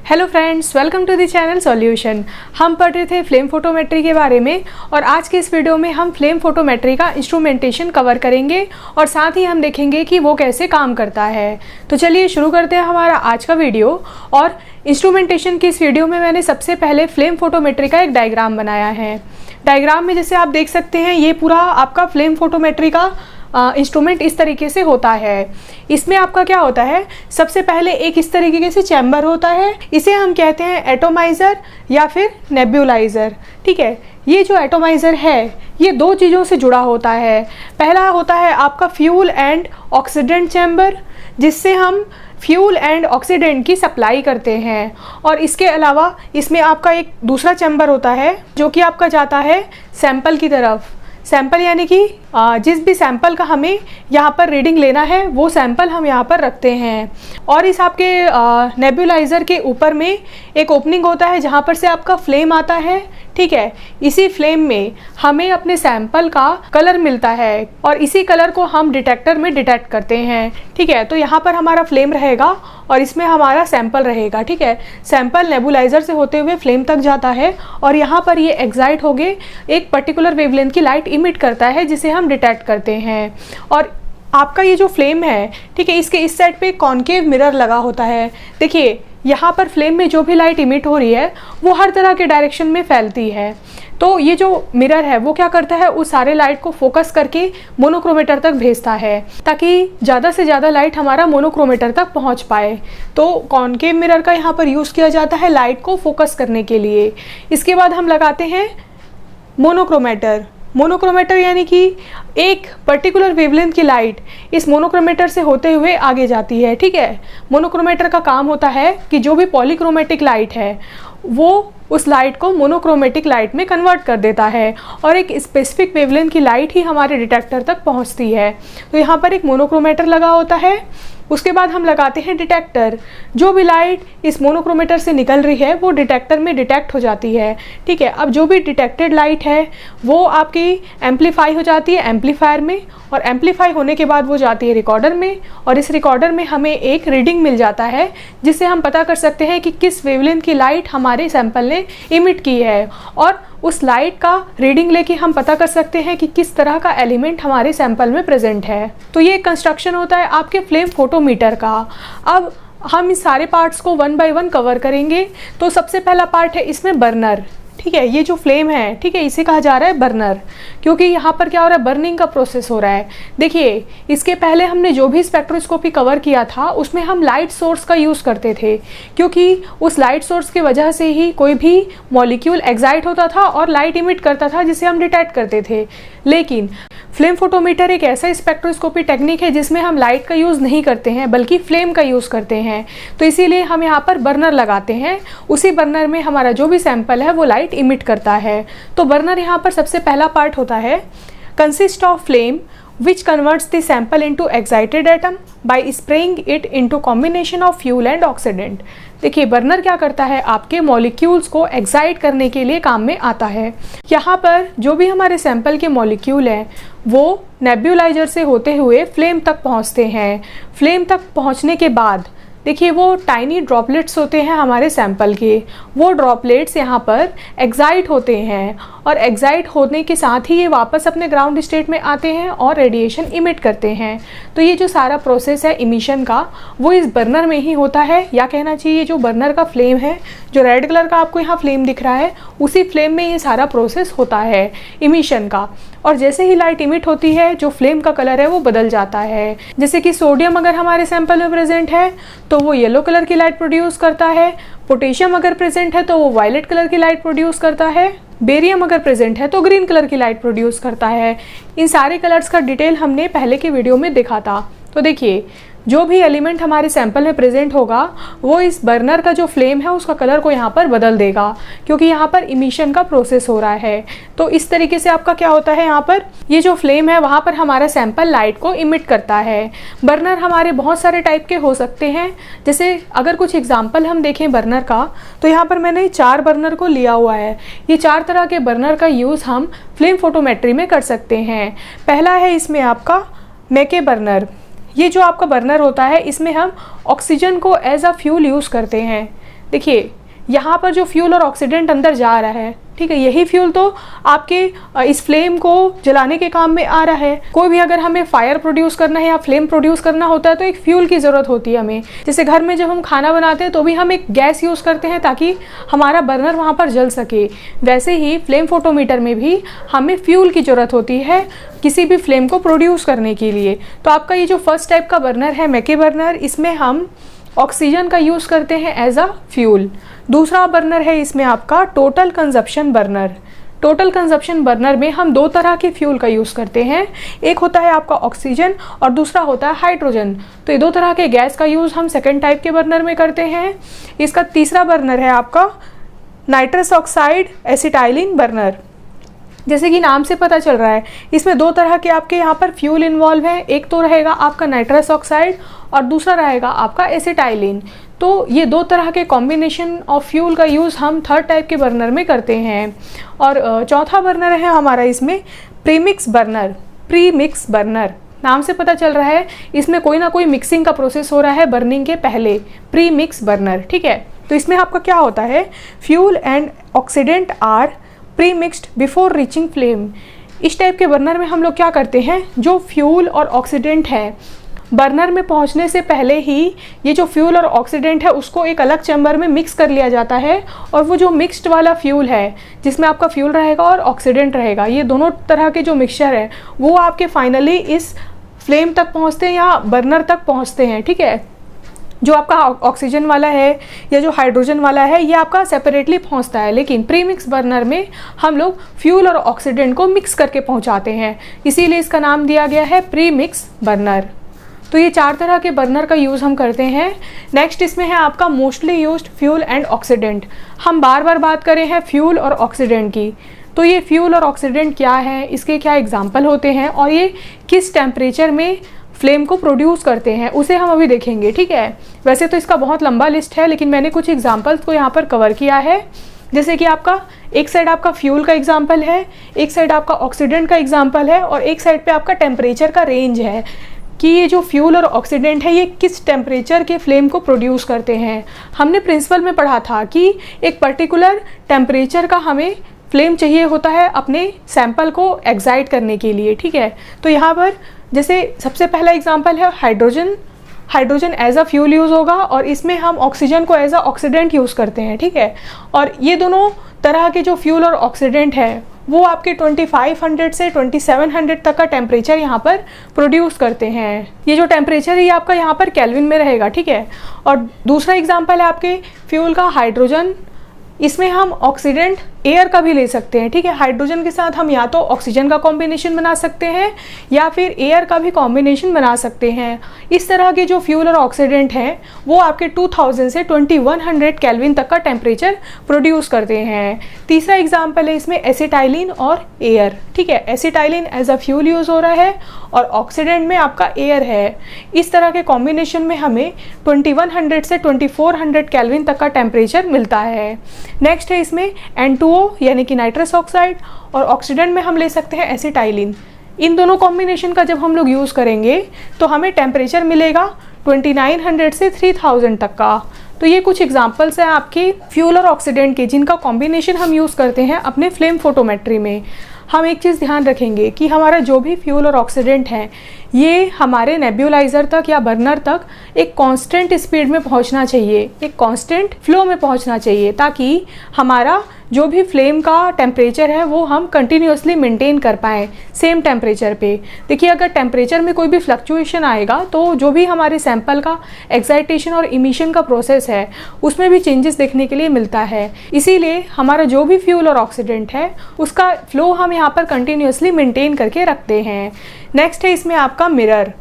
Hello friends, welcome to the channel solution. हम पढ़ रहे थे फ्लेम फोटोमेट्री के बारे में और आज के इस वीडियो में हम फ्लेम फोटोमेट्री का इंस्ट्रूमेंटेशन कवर करेंगे और साथ ही हम देखेंगे कि वो कैसे काम करता है। तो चलिए शुरू करते हैं हमारा आज का वीडियो। और इंस्ट्रूमेंटेशन की इस वीडियो में मैंने सबसे पहले फ्लेम फोटोमेट्री का एक डायग्राम बनाया है। डायग्राम में जैसे आप देख सकते हैं ये पूरा आपका फ्लेम फोटोमेट्री का इंस्ट्रूमेंट इस तरीके से होता है। इसमें आपका क्या होता है, सबसे पहले एक इस तरीके से चैम्बर होता है, इसे हम कहते हैं एटोमाइज़र या फिर नेब्यूलाइज़र। ठीक है, ये जो एटोमाइज़र है ये दो चीज़ों से जुड़ा होता है। पहला होता है आपका फ्यूल एंड ऑक्सीडेंट चैम्बर, जिससे हम फ्यूल एंड ऑक्सीडेंट की सप्लाई करते हैं। और इसके अलावा इसमें आपका एक दूसरा चैम्बर होता है जो कि आपका जाता है सैंपल की तरफ। सैंपल यानी कि जिस भी सैंपल का हमें यहाँ पर रीडिंग लेना है वो सैंपल हम यहाँ पर रखते हैं। और इस आपके नेब्यूलाइज़र के ऊपर में एक ओपनिंग होता है जहाँ पर से आपका फ्लेम आता है। ठीक है, इसी फ्लेम में हमें अपने सैंपल का कलर मिलता है और इसी कलर को हम डिटेक्टर में डिटेक्ट करते हैं। ठीक है, तो यहाँ पर हमारा फ्लेम रहेगा और इसमें हमारा सैंपल रहेगा। ठीक है, सैंपल नेबुलाइज़र से होते हुए फ्लेम तक जाता है और यहाँ पर ये एक्साइट हो गए एक पर्टिकुलर वेवलेंथ की लाइट इमिट करता है जिसे हम डिटेक्ट करते हैं। और आपका ये जो फ्लेम है, ठीक है, इसके इस साइड पे कॉन्केव मिरर लगा होता है। देखिए यहाँ पर फ्लेम में जो भी लाइट इमिट हो रही है वो हर तरह के डायरेक्शन में फैलती है। तो ये जो मिरर है वो क्या करता है, उस सारे लाइट को फोकस करके मोनोक्रोमेटर तक भेजता है ताकि ज़्यादा से ज़्यादा लाइट हमारा मोनोक्रोमेटर तक पहुंच पाए। तो कॉन्केव मिरर का यहाँ पर यूज़ किया जाता है लाइट को फोकस करने के लिए। इसके बाद हम लगाते हैं मोनोक्रोमेटर। मोनोक्रोमेटर यानी कि एक पर्टिकुलर वेवलेंथ की लाइट इस मोनोक्रोमेटर से होते हुए आगे जाती है। ठीक है, मोनोक्रोमेटर का काम होता है कि जो भी पॉलीक्रोमेटिक लाइट है वो उस लाइट को मोनोक्रोमेटिक लाइट में कन्वर्ट कर देता है और एक स्पेसिफिक वेवलेंथ की लाइट ही हमारे डिटेक्टर तक पहुंचती है। तो यहाँ पर एक मोनोक्रोमेटर लगा होता है। उसके बाद हम लगाते हैं डिटेक्टर। जो भी लाइट इस मोनोक्रोमेटर से निकल रही है वो डिटेक्टर में डिटेक्ट हो जाती है। ठीक है, अब जो भी डिटेक्टेड लाइट है वो आपकी एम्पलीफाई हो जाती है एम्पलीफायर में और एम्पलीफाई होने के बाद वो जाती है रिकॉर्डर में और इस रिकॉर्डर में हमें एक रीडिंग मिल जाता है जिससे हम पता कर सकते हैं कि किस वेवलेंथ की लाइट हमारे सैंपल ने इमिट की है। और उस लाइट का रीडिंग लेके हम पता कर सकते हैं कि किस तरह का एलिमेंट हमारे सैंपल में प्रेजेंट है। तो ये कंस्ट्रक्शन होता है आपके फ्लेम फोटोमीटर का। अब हम इस सारे पार्ट्स को वन बाय वन कवर करेंगे। तो सबसे पहला पार्ट है इसमें बर्नर। ठीक है, ये जो फ्लेम है, ठीक है, इसे कहा जा रहा है बर्नर, क्योंकि यहाँ पर क्या हो रहा है, बर्निंग का प्रोसेस हो रहा है। देखिए इसके पहले हमने जो भी स्पेक्ट्रोस्कोपी कवर किया था उसमें हम लाइट सोर्स का यूज़ करते थे, क्योंकि उस लाइट सोर्स की वजह से ही कोई भी मॉलिक्यूल एक्साइट होता था और लाइट इमिट करता था जिसे हम डिटेक्ट करते थे। लेकिन फ्लेम फोटोमीटर एक ऐसा स्पेक्ट्रोस्कोपी टेक्निक है जिसमें हम लाइट का यूज़ नहीं करते हैं बल्कि फ्लेम का यूज़ करते हैं। तो इसीलिए हम यहाँ पर बर्नर लगाते हैं। उसी बर्नर में हमारा जो भी सैंपल है वो लाइट इमिट करता है। तो बर्नर यहाँ पर सबसे पहला पार्ट होता है, consist of flame which converts the sample into excited atom by spraying it into combination of fuel and oxidant। देखिए बर्नर क्या करता है, आपके मॉलिक्यूल्स को एक्साइट करने के लिए काम में आता है। यहाँ पर जो भी हमारे सैंपल के मॉलिक्यूल हैं वो नेब्यूलाइजर से होते हुए फ्लेम तक पहुँचते हैं। फ्लेम तक पहुँचने के बाद देखिए वो टाइनी ड्रॉपलेट्स होते हैं हमारे सैंपल के, वो ड्रॉपलेट्स यहाँ पर एक्साइट होते हैं और एक्साइट होने के साथ ही ये वापस अपने ग्राउंड स्टेट में आते हैं और रेडिएशन इमिट करते हैं। तो ये जो सारा प्रोसेस है इमिशन का वो इस बर्नर में ही होता है, या कहना चाहिए जो बर्नर का फ्लेम है, जो रेड कलर का आपको यहाँ फ्लेम दिख रहा है, उसी फ्लेम में ये सारा प्रोसेस होता है इमिशन का। और जैसे ही लाइट इमिट होती है जो फ्लेम का कलर है वो बदल जाता है। जैसे कि सोडियम अगर हमारे सैंपल में प्रेजेंट है तो वो येलो कलर की लाइट प्रोड्यूस करता है, पोटेशियम अगर प्रेजेंट है तो वो वायलेट कलर की लाइट प्रोड्यूस करता है, बेरियम अगर प्रेजेंट है तो ग्रीन कलर की लाइट प्रोड्यूस करता है। इन सारे कलर्स का डिटेल हमने पहले के वीडियो में देखा था। तो देखिए जो भी एलिमेंट हमारे सैंपल में प्रेजेंट होगा वो इस बर्नर का जो फ्लेम है उसका कलर को यहाँ पर बदल देगा, क्योंकि यहाँ पर इमिशन का प्रोसेस हो रहा है। तो इस तरीके से आपका क्या होता है, यहाँ पर ये जो फ्लेम है वहाँ पर हमारा सैंपल लाइट को इमिट करता है। बर्नर हमारे बहुत सारे टाइप के हो सकते हैं। जैसे अगर कुछ एग्जाम्पल हम देखें बर्नर का, तो यहाँ पर मैंने 4 बर्नर को लिया हुआ है। ये 4 तरह के बर्नर का यूज़ हम फ्लेम फोटोमेट्री में कर सकते हैं। पहला है इसमें आपका मैके बर्नर। ये जो आपका बर्नर होता है इसमें हम ऑक्सीजन को एज अ फ्यूल यूज़ करते हैं। देखिए यहाँ पर जो फ्यूल और ऑक्सीडेंट अंदर जा रहा है, ठीक है, यही फ्यूल तो आपके इस फ्लेम को जलाने के काम में आ रहा है। कोई भी अगर हमें फायर प्रोड्यूस करना है या फ्लेम प्रोड्यूस करना होता है तो एक फ्यूल की ज़रूरत होती है हमें। जैसे घर में जब हम खाना बनाते हैं तो भी हम एक गैस यूज़ करते हैं ताकि हमारा बर्नर वहाँ पर जल सके। वैसे ही फ्लेम फोटोमीटर में भी हमें फ्यूल की ज़रूरत होती है किसी भी फ्लेम को प्रोड्यूस करने के लिए। तो आपका ये जो फर्स्ट टाइप का बर्नर है मैके बर्नर, इसमें हम ऑक्सीजन का यूज़ करते हैं एज अ फ्यूल। दूसरा बर्नर है इसमें आपका total consumption burner. Total consumption burner में हम दो तरह के फ्यूल का यूज़ करते हैं, एक होता है आपका ऑक्सीजन और दूसरा होता है हाइड्रोजन। तो ये दो तरह के गैस का यूज़ हम सेकेंड टाइप के बर्नर में करते हैं। इसका तीसरा बर्नर है आपका नाइट्रस ऑक्साइड एसिटाइलिन बर्नर। जैसे कि नाम से पता चल रहा है इसमें दो तरह के आपके यहाँ पर फ्यूल इन्वॉल्व है, एक तो रहेगा आपका नाइट्रस ऑक्साइड और दूसरा रहेगा आपका एसिटाइलिन। तो ये दो तरह के कॉम्बिनेशन ऑफ फ्यूल का यूज़ हम थर्ड टाइप के बर्नर में करते हैं। और चौथा बर्नर है हमारा इसमें प्रीमिक्स बर्नर। प्रीमिक्स बर्नर नाम से पता चल रहा है इसमें कोई ना कोई मिक्सिंग का प्रोसेस हो रहा है बर्निंग के पहले। प्रीमिक्स बर्नर, ठीक है। तो इसमें आपका क्या होता है, fuel and oxidant are premixed before reaching flame. इस टाइप के बर्नर में हम लोग क्या करते हैं, जो फ्यूल और ऑक्सीडेंट है बर्नर में पहुंचने से पहले ही ये जो फ्यूल और ऑक्सीडेंट है उसको एक अलग चैम्बर में मिक्स कर लिया जाता है। और वो जो मिक्स्ड वाला फ्यूल है जिसमें आपका फ्यूल रहेगा और ऑक्सीडेंट रहेगा, ये दोनों तरह के जो मिक्सचर है वो आपके फाइनली इस फ्लेम तक पहुँचते हैं या बर्नर तक पहुँचते हैं, ठीक है। जो आपका ऑक्सीजन वाला है या जो हाइड्रोजन वाला है ये आपका सेपरेटली पहुंचता है, लेकिन प्रीमिक्स बर्नर में हम लोग फ्यूल और ऑक्सीडेंट को मिक्स करके पहुंचाते हैं, इसीलिए इसका नाम दिया गया है प्रीमिक्स बर्नर। तो ये चार तरह के बर्नर का यूज़ हम करते हैं। नेक्स्ट इसमें है आपका mostly used fuel and oxidant. हम बार बार बात करें हैं फ्यूल और ऑक्सीडेंट की। तो ये फ्यूल और ऑक्सीडेंट क्या है, इसके क्या एग्जाम्पल होते हैं और ये किस टेम्परेचर में फ्लेम को प्रोड्यूस करते हैं उसे हम अभी देखेंगे, ठीक है। वैसे तो इसका बहुत लंबा लिस्ट है लेकिन मैंने कुछ एग्जांपल्स को यहाँ पर कवर किया है। जैसे कि आपका एक साइड आपका फ्यूल का एग्जांपल है, एक साइड आपका ऑक्सीडेंट का एग्जांपल है और एक साइड पे आपका टेम्परेचर का रेंज है कि ये जो फ्यूल और ऑक्सीडेंट है ये किस टेम्परेचर के फ्लेम को प्रोड्यूस करते हैं। हमने प्रिंसिपल में पढ़ा था कि एक पर्टिकुलर टेम्परेचर का हमें फ्लेम चाहिए होता है अपने सैंपल को एक्साइट करने के लिए, ठीक है। तो यहाँ पर जैसे सबसे पहला एग्जांपल है hydrogen. Hydrogen as a fuel use होगा और इसमें हम ऑक्सीजन को एज अ ऑक्सीडेंट यूज़ करते हैं, ठीक है। और ये दोनों तरह के जो फ्यूल और ऑक्सीडेंट है वो आपके 2500 से 2700 तक का टेम्परेचर यहाँ पर प्रोड्यूस करते हैं। ये जो टेम्परेचर है ये आपका यहाँ पर केल्विन में रहेगा, ठीक है। और दूसरा एग्जांपल है आपके फ्यूल का हाइड्रोजन। इसमें हम ऑक्सीडेंट एयर का भी ले सकते हैं, ठीक है। हाइड्रोजन के साथ हम या तो ऑक्सीजन का कॉम्बिनेशन बना सकते हैं या फिर एयर का भी कॉम्बिनेशन बना सकते हैं। इस तरह के जो फ्यूल और ऑक्सीडेंट हैं वो आपके 2000 से 2100 केल्विन तक का टेम्परेचर प्रोड्यूस करते हैं। तीसरा एग्जांपल है इसमें एसिटाइलिन और एयर, ठीक है। Acetylene as a fuel use हो रहा है और ऑक्सीडेंट में आपका एयर है। इस तरह के कॉम्बिनेशन में हमें 2100 से 2400 केल्विन तक का टेम्परेचर मिलता है। नेक्स्ट है इसमें N2O यानी कि नाइट्रस ऑक्साइड और ऑक्सीडेंट में हम ले सकते हैं एसिटाइलिन। इन दोनों कॉम्बिनेशन का जब हम लोग यूज़ करेंगे तो हमें टेम्परेचर मिलेगा 2900 से 3000 तक का। तो ये कुछ एग्जांपल्स हैं आपके फ्यूल और ऑक्सीडेंट के जिनका कॉम्बिनेशन हम यूज़ करते हैं अपने फ्लेम फोटोमेट्री में। हम एक चीज़ ध्यान रखेंगे कि हमारा जो भी फ्यूल और ऑक्सीडेंट है ये हमारे नेब्यूलाइज़र तक या बर्नर तक एक कांस्टेंट स्पीड में पहुंचना चाहिए, एक कांस्टेंट फ्लो में पहुंचना चाहिए, ताकि हमारा जो भी फ्लेम का टेम्परेचर है वो हम कंटिन्यूसली मेंटेन कर पाएँ सेम टेम्परेचर पे। देखिए अगर टेम्परेचर में कोई भी फ्लक्चुएशन आएगा तो जो भी हमारे सैंपल का एक्साइटेशन और इमिशन का प्रोसेस है उसमें भी चेंजेस देखने के लिए मिलता है। इसीलिए हमारा जो भी फ्यूल और ऑक्सीडेंट है उसका फ्लो हम यहाँ पर कंटिन्यूसली मेंटेन करके रखते हैं। नेक्स्ट है इसमें आपका मिरर।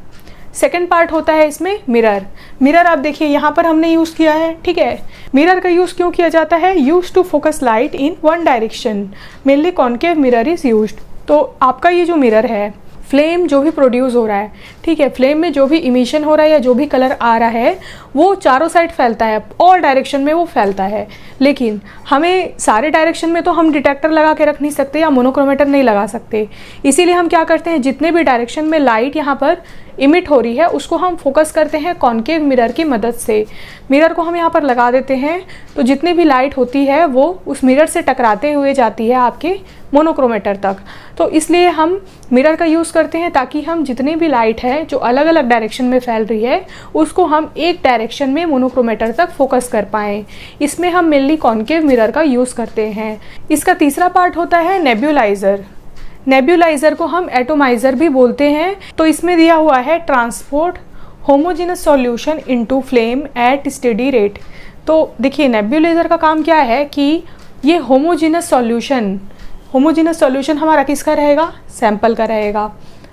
सेकेंड पार्ट होता है इसमें मिरर। मिरर आप देखिए यहाँ पर हमने यूज़ किया है, ठीक है। मिरर का यूज़ क्यों किया जाता है, use to focus light in one direction, mainly concave mirror is used. तो आपका ये जो मिरर है फ्लेम जो भी प्रोड्यूस हो रहा है, ठीक है, फ्लेम में जो भी इमिशन हो रहा है या जो भी कलर आ रहा है वो चारों साइड फैलता है, ऑल डायरेक्शन में वो फैलता है। लेकिन हमें सारे डायरेक्शन में तो हम डिटेक्टर लगा के रख नहीं सकते या मोनोक्रोमेटर नहीं लगा सकते, इसीलिए हम क्या करते हैं, जितने भी डायरेक्शन में लाइट यहाँ पर इमिट हो रही है उसको हम फोकस करते हैं कॉन्केव मिरर की मदद से। मिरर को हम यहाँ पर लगा देते हैं तो जितनी भी लाइट होती है वो उस मिरर से टकराते हुए जाती है आपके मोनोक्रोमेटर तक। तो इसलिए हम मिरर का यूज़ करते हैं ताकि हम जितनी भी लाइट है जो अलग अलग डायरेक्शन में फैल रही है उसको हम एक डायरेक्शन में मोनोक्रोमेटर तक फोकस कर पाएँ। इसमें हम मेनली कॉन्केव मिरर का यूज़ करते हैं। इसका तीसरा पार्ट होता है नेब्यूलाइज़र। नेब्यूलाइज़र को हम एटोमाइज़र भी बोलते हैं। तो इसमें दिया हुआ है transport homogeneous solution into flame at steady rate. तो देखिए नेब्यूलाइज़र का काम क्या है कि ये होमोजेनस सॉल्यूशन हमारा किसका रहेगा, सैंपल का रहेगा।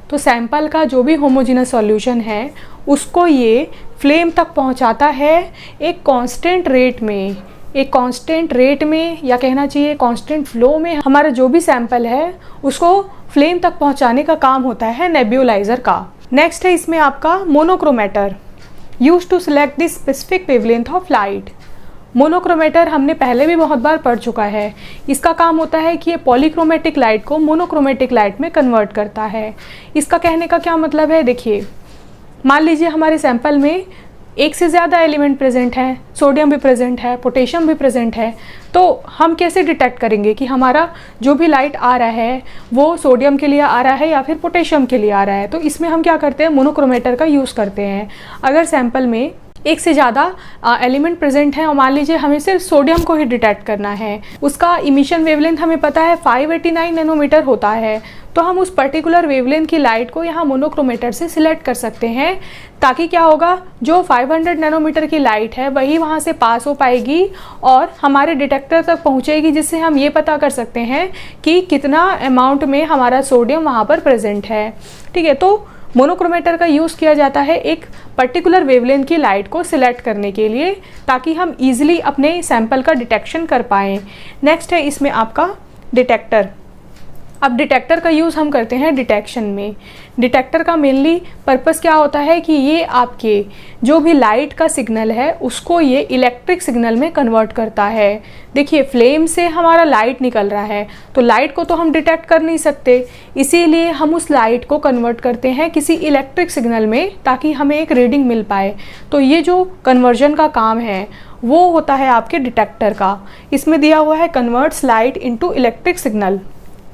तो सैंपल का जो भी होमोजेनस सॉल्यूशन है उसको ये फ्लेम तक पहुंचाता है एक कांस्टेंट रेट में या कहना चाहिए कांस्टेंट फ्लो में। हमारा जो भी सैंपल है उसको फ्लेम तक पहुंचाने का काम होता है नेब्यूलाइज़र का। नेक्स्ट है इसमें आपका monochromator, use to select the specific wavelength of light. Monochromator हमने पहले भी बहुत बार पढ़ चुका है। इसका काम होता है कि ये पॉलीक्रोमेटिक लाइट को मोनोक्रोमेटिक लाइट में कन्वर्ट करता है। इसका कहने का क्या मतलब है, देखिए मान लीजिए हमारे सैंपल में एक से ज़्यादा एलिमेंट प्रेजेंट हैं, सोडियम भी प्रेजेंट है, पोटेशियम भी प्रेजेंट है, तो हम कैसे डिटेक्ट करेंगे कि हमारा जो भी लाइट आ रहा है वो सोडियम के लिए आ रहा है या फिर पोटेशियम के लिए आ रहा है। तो इसमें हम क्या करते हैं, मोनोक्रोमेटर का यूज़ करते हैं। अगर सैंपल में एक से ज़्यादा एलिमेंट प्रेजेंट है और मान लीजिए हमें सिर्फ सोडियम को ही डिटेक्ट करना है, उसका इमिशन वेवलेंथ हमें पता है 589 नैनोमीटर होता है, तो हम उस पर्टिकुलर वेवलेंथ की लाइट को यहाँ मोनोक्रोमेटर से सिलेक्ट कर सकते हैं ताकि क्या होगा, जो 500 नैनोमीटर की लाइट है वही वहाँ से पास हो पाएगी और हमारे डिटेक्टर तक पहुँचेगी, जिससे हम ये पता कर सकते हैं कि कितना अमाउंट में हमारा सोडियम वहाँ पर प्रेजेंट है। ठीक है, तो मोनोक्रोमेटर का यूज़ किया जाता है एक पर्टिकुलर वेवलेंथ की लाइट को सिलेक्ट करने के लिए ताकि हम इजीली अपने सैंपल का डिटेक्शन कर पाएँ। नेक्स्ट है इसमें आपका डिटेक्टर। अब डिटेक्टर का यूज़ हम करते हैं डिटेक्शन में। डिटेक्टर का मेनली पर्पस क्या होता है कि ये आपके जो भी लाइट का सिग्नल है उसको ये इलेक्ट्रिक सिग्नल में कन्वर्ट करता है। देखिए फ्लेम से हमारा लाइट निकल रहा है तो लाइट को तो हम डिटेक्ट कर नहीं सकते, इसीलिए हम उस लाइट को कन्वर्ट करते हैं किसी इलेक्ट्रिक सिग्नल में ताकि हमें एक रीडिंग मिल पाए। तो ये जो कन्वर्जन का काम है वो होता है आपके डिटेक्टर का। इसमें दिया हुआ है converts light into electric signal.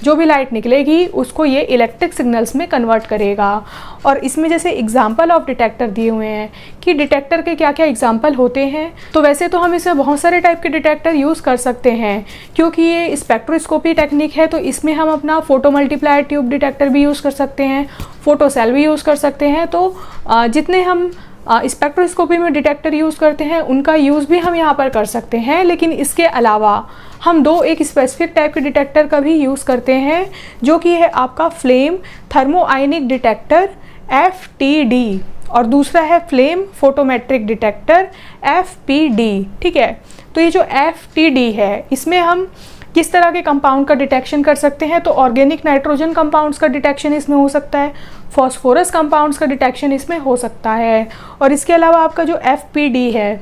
जो भी लाइट निकलेगी उसको ये इलेक्ट्रिक सिग्नल्स में कन्वर्ट करेगा। और इसमें जैसे एग्जांपल ऑफ डिटेक्टर दिए हुए हैं कि डिटेक्टर के क्या क्या एग्जांपल होते हैं। तो वैसे तो हम इसमें बहुत सारे टाइप के डिटेक्टर यूज़ कर सकते हैं क्योंकि ये स्पेक्ट्रोस्कोपी टेक्निक है, तो इसमें हम अपना फोटो मल्टीप्लायर ट्यूब डिटेक्टर भी यूज़ कर सकते हैं, फोटो सेल भी यूज़ कर सकते हैं। तो जितने हम स्पेक्ट्रोस्कोपी में डिटेक्टर यूज़ करते हैं उनका यूज़ भी हम यहाँ पर कर सकते हैं। लेकिन इसके अलावा हम एक स्पेसिफिक टाइप के डिटेक्टर का भी यूज़ करते हैं जो कि है आपका फ्लेम थर्मोआयनिक डिटेक्टर FTD और दूसरा है फ्लेम फोटोमेट्रिक डिटेक्टर FPD। ठीक है, तो ये जो FTD है इसमें हम किस तरह के कंपाउंड का डिटेक्शन कर सकते हैं, तो ऑर्गेनिक नाइट्रोजन कंपाउंड्स का डिटेक्शन इसमें हो सकता है, फॉस्फोरस कंपाउंड्स का डिटेक्शन इसमें हो सकता है। और इसके अलावा आपका जो FPD है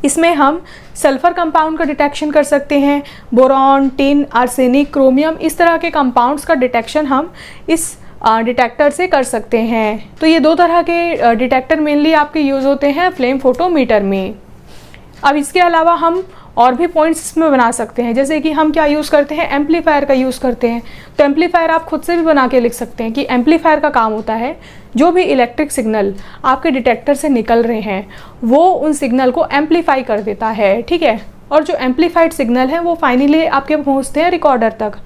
इसमें हम सल्फ़र कंपाउंड का डिटेक्शन कर सकते हैं, बोरॉन, टिन, आर्सेनिक, क्रोमियम, इस तरह के कंपाउंड्स का डिटेक्शन हम इस डिटेक्टर से कर सकते हैं। तो ये दो तरह के डिटेक्टर मेनली आपके यूज़ होते हैं फ्लेम फोटोमीटर में। अब इसके अलावा हम और भी पॉइंट्स इसमें बना सकते हैं, जैसे कि हम क्या यूज़ करते हैं, एम्पलीफायर का यूज़ करते हैं। तो एम्पलीफायर आप खुद से भी बना के लिख सकते हैं कि एम्पलीफायर का काम होता है जो भी इलेक्ट्रिक सिग्नल आपके डिटेक्टर से निकल रहे हैं वो उन सिग्नल को एम्पलीफाई कर देता है। ठीक है, और जो एम्पलीफाइड सिग्नल है वो फाइनली आपके पहुँचते हैं रिकॉर्डर तक।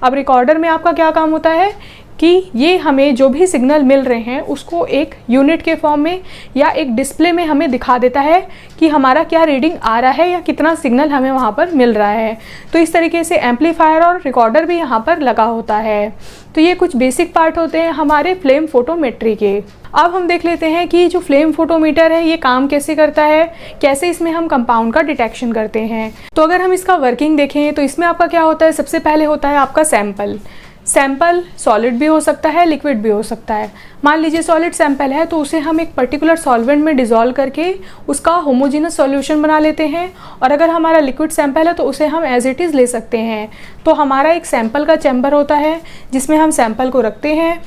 अब रिकॉर्डर में आपका क्या काम होता है कि ये हमें जो भी सिग्नल मिल रहे हैं उसको एक यूनिट के फॉर्म में या एक डिस्प्ले में हमें दिखा देता है कि हमारा क्या रीडिंग आ रहा है या कितना सिग्नल हमें वहाँ पर मिल रहा है। तो इस तरीके से एम्पलीफायर और रिकॉर्डर भी यहाँ पर लगा होता है। तो ये कुछ बेसिक पार्ट होते हैं हमारे फ्लेम फोटोमेट्री के। अब हम देख लेते हैं कि जो फ्लेम फोटोमीटर है ये काम कैसे करता है, कैसे इसमें हम कंपाउंड का डिटेक्शन करते हैं। तो अगर हम इसका वर्किंग देखें तो इसमें आपका क्या होता है, सबसे पहले होता है आपका सैंपल। सैंपल सॉलिड भी हो सकता है, लिक्विड भी हो सकता है। मान लीजिए सॉलिड सैंपल है तो उसे हम एक पर्टिकुलर सॉल्वेंट में डिज़ोल्व करके उसका होमोजेनस सॉल्यूशन बना लेते हैं, और अगर हमारा लिक्विड सैंपल है तो उसे हम एज इट इज़ ले सकते हैं। तो हमारा एक सैंपल का चैम्बर होता है जिसमें हम सैंपल को रखते हैं।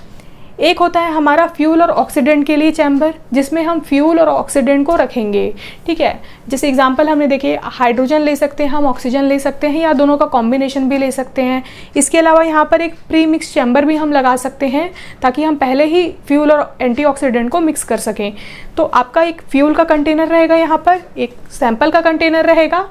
एक होता है हमारा फ्यूल और ऑक्सीडेंट के लिए चैम्बर, जिसमें हम फ्यूल और ऑक्सीडेंट को रखेंगे, ठीक है। जैसे एग्जांपल हमने देखे, हाइड्रोजन ले सकते हैं, हम ऑक्सीजन ले सकते हैं, या दोनों का कॉम्बिनेशन भी ले सकते हैं। इसके अलावा यहाँ पर एक प्री मिक्स चैम्बर भी हम लगा सकते हैं ताकि हम पहले ही फ्यूल और एंटीऑक्सीडेंट को मिक्स कर सकें। तो आपका एक फ्यूल का कंटेनर रहेगा, यहाँ पर एक सैंपल का कंटेनर रहेगा,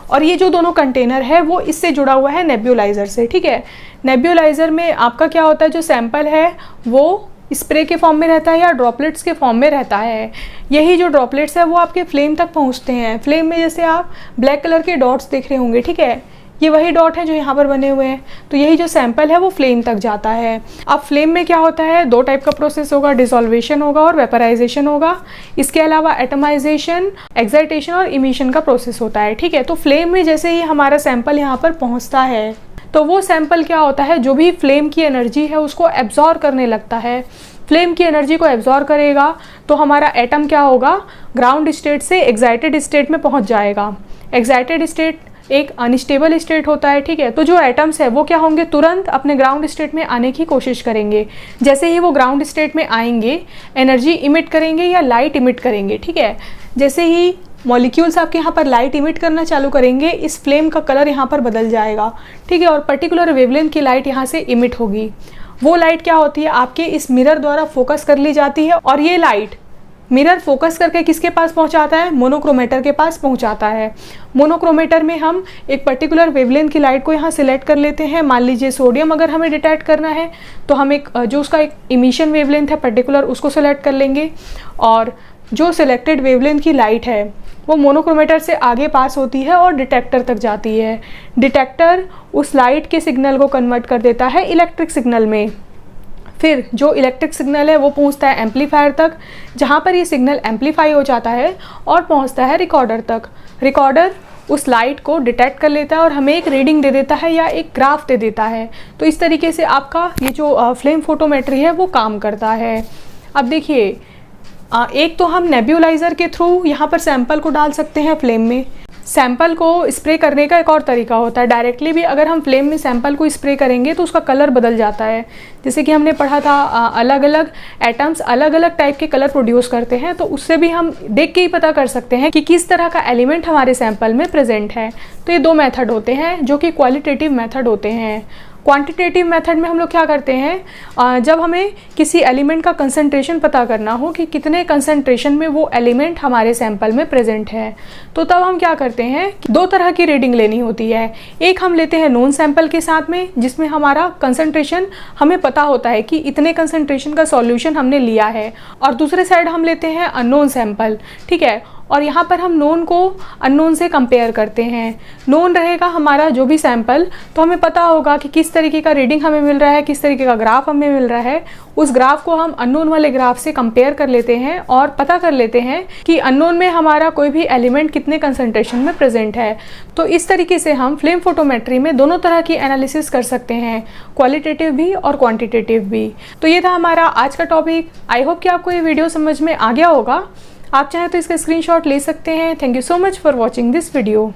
और ये जो दोनों कंटेनर है वो इससे जुड़ा हुआ है नेब्यूलाइज़र से, ठीक है। नेब्यूलाइज़र में आपका क्या होता है, जो सैंपल है वो स्प्रे के फॉर्म में रहता है या ड्रॉपलेट्स के फॉर्म में रहता है। यही जो ड्रॉपलेट्स है वो आपके फ्लेम तक पहुंचते हैं। फ्लेम में जैसे आप ब्लैक कलर के डॉट्स देख रहे होंगे, ठीक है, ये वही डॉट है जो यहाँ पर बने हुए हैं। तो यही जो सैंपल है वो फ्लेम तक जाता है। अब फ्लेम में क्या होता है, दो टाइप का प्रोसेस होगा, डिसॉल्वेशन होगा और वेपराइजेशन होगा। इसके अलावा एटमाइजेशन, एक्साइटेशन और इमिशन का प्रोसेस होता है, ठीक है। तो फ्लेम में जैसे ही हमारा सैंपल यहाँ पर पहुँचता है तो वो सैंपल क्या होता है, जो भी फ्लेम की एनर्जी है उसको एब्जॉर्ब करने लगता है। फ्लेम की एनर्जी को एब्जॉर्ब करेगा तो हमारा एटम क्या होगा, ग्राउंड स्टेट से एक्साइटेड स्टेट में पहुंच जाएगा। एक्साइटेड स्टेट एक अनस्टेबल स्टेट होता है, ठीक है। तो जो एटम्स है वो क्या होंगे, तुरंत अपने ग्राउंड स्टेट में आने की कोशिश करेंगे। जैसे ही वो ग्राउंड स्टेट में आएंगे, एनर्जी इमिट करेंगे या लाइट इमिट करेंगे, ठीक है। जैसे ही मॉलिक्यूल्स आपके यहाँ पर लाइट इमिट करना चालू करेंगे, इस फ्लेम का कलर यहाँ पर बदल जाएगा, ठीक है, और पर्टिकुलर वेवलेंथ की लाइट यहाँ से इमिट होगी। वो लाइट क्या होती है, आपके इस मिरर द्वारा फोकस कर ली जाती है, और ये लाइट मिरर फोकस करके किसके पास पहुंचाता है, मोनोक्रोमेटर के पास पहुंचाता है। मोनोक्रोमेटर में हम एक पर्टिकुलर वेवलेंथ की लाइट को यहाँ सिलेक्ट कर लेते हैं। मान लीजिए सोडियम अगर हमें डिटेक्ट करना है तो हम एक जो उसका एक इमिशन वेवलेंथ है पर्टिकुलर, उसको सिलेक्ट कर लेंगे, और जो सिलेक्टेड वेवलेंथ की लाइट है वो मोनोक्रोमेटर से आगे पास होती है और डिटेक्टर तक जाती है। डिटेक्टर उस लाइट के सिग्नल को कन्वर्ट कर देता है इलेक्ट्रिक सिग्नल में। फिर जो इलेक्ट्रिक सिग्नल है वो पहुंचता है एम्पलीफायर तक, जहां पर ये सिग्नल एम्पलीफाई हो जाता है और पहुंचता है रिकॉर्डर तक। रिकॉर्डर उस लाइट को डिटेक्ट कर लेता है और हमें एक रीडिंग दे देता है या एक ग्राफ दे देता है। तो इस तरीके से आपका ये जो फ्लेम फोटोमेट्री है वो काम करता है। अब देखिए, एक तो हम नेब्यूलाइज़र के थ्रू यहाँ पर सैंपल को डाल सकते हैं फ्लेम में। सैंपल को स्प्रे करने का एक और तरीका होता है, डायरेक्टली भी अगर हम फ्लेम में सैंपल को स्प्रे करेंगे तो उसका कलर बदल जाता है। जैसे कि हमने पढ़ा था, अलग अलग एटम्स अलग अलग टाइप के कलर प्रोड्यूस करते हैं, तो उससे भी हम देख के ही पता कर सकते हैं कि किस तरह का एलिमेंट हमारे सैंपल में प्रेजेंट है। तो ये दो मेथड होते हैं जो कि क्वालिटेटिव मेथड होते हैं। क्वांटिटेटिव मेथड में हम लोग क्या करते हैं, जब हमें किसी एलिमेंट का कंसंट्रेशन पता करना हो कि कितने कंसंट्रेशन में वो एलिमेंट हमारे सैंपल में प्रेजेंट है, तो तब हम क्या करते हैं, दो तरह की रीडिंग लेनी होती है। एक हम लेते हैं नोन सैंपल के साथ में, जिसमें हमारा कंसंट्रेशन हमें पता होता है कि इतने कंसंट्रेशन का सॉल्यूशन हमने लिया है, और दूसरे साइड हम लेते हैं अननोन सैंपल, ठीक है। और यहाँ पर हम नोन को अननोन से कंपेयर करते हैं। नोन रहेगा हमारा जो भी सैंपल, तो हमें पता होगा कि किस तरीके का रीडिंग हमें मिल रहा है, किस तरीके का ग्राफ हमें मिल रहा है। उस ग्राफ को हम अननोन वाले ग्राफ से कंपेयर कर लेते हैं और पता कर लेते हैं कि अननोन में हमारा कोई भी एलिमेंट कितने कंसंट्रेशन में प्रेजेंट है। तो इस तरीके से हम फ्लेम फोटोमेट्री में दोनों तरह की एनालिसिस कर सकते हैं, क्वालिटेटिव भी और क्वांटिटेटिव भी। तो ये था हमारा आज का टॉपिक। आई होप कि आपको ये वीडियो समझ में आ गया होगा। आप चाहें तो इसका स्क्रीनशॉट ले सकते हैं। Thank you so much for watching this video.